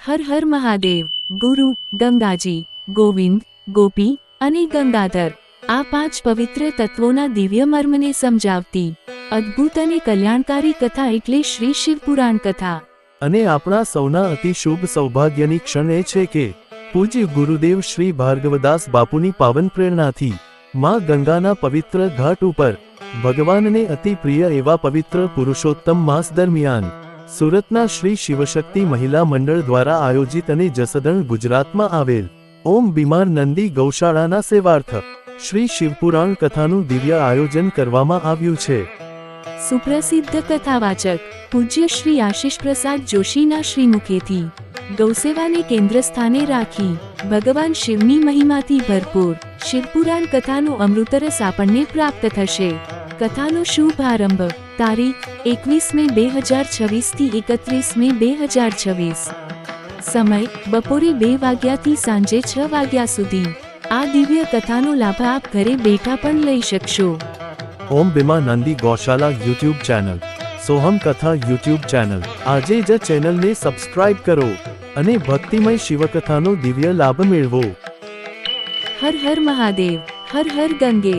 હર હર મહાદેવ. ગુરુ, ગંગાજી, ગોવિંદ, ગોપી અને ગંગાધર, આ 5 પવિત્ર તત્વોના દિવ્ય મર્મને સમજાવતી અદ્ભુત અને કલ્યાણકારી કથા એટલે શ્રી શિવપુરાણ કથા. અને આપણા સૌના અતિ શુભ સૌભાગ્યની ક્ષણ એ છે કે પૂજ્ય ગુરુદેવ શ્રી ભાર્ગવદાસ બાપુની પાવન પ્રેરણાથી માં ગંગાના પવિત્ર ઘાટ ઉપર ભગવાનને અતિ પ્રિય એવા પવિત્ર પુરુષોત્તમ માસ દરમિયાન સુરતના શ્રી શિવશક્તિ મહિલા મંડળ દ્વારા આયોજિત અને જસદણ ગુજરાતમાં આવેલ ઓમ બીમાર નંદી ગૌશાળાના સેવાર્થ શ્રી શિવપુરાણ કથાનું દિવ્ય આયોજન કરવામાં આવ્યું છે. સુપ્રસિદ્ધ કથાવાચક પૂજ્ય શ્રી આશીષ પ્રસાદ જોશીના શ્રીમુખેથી ગૌસેવાને કેન્દ્ર સ્થાને રાખી ભગવાન શિવની મહિમાથી ભરપૂર શિવપુરાણ કથાનું અમૃતરસ આપણને પ્રાપ્ત થશે. કથાનો શુભ આરંભ તારીખ 21 મે 2026 થી 31 મે 2026. સમય બપોરે 2 વાગ્યાથી સાંજે 6 વાગ્યા સુધી. આ દિવ્ય કથાનો લાભ આપ ઘરે બેઠા પણ લઈ શકશો. ઓમ બીમા નંદી ગૌશાલા યુટ્યુબ ચેનલ, સોહમ કથા યુટ્યુબ ચેનલ, આજે જ ચેનલને સબસ્ક્રાઇબ કરો અને ભક્તિમય શિવકથાનો દિવ્ય લાભ મેળવો. હર હર મહાદેવ. હર હર ગંગે.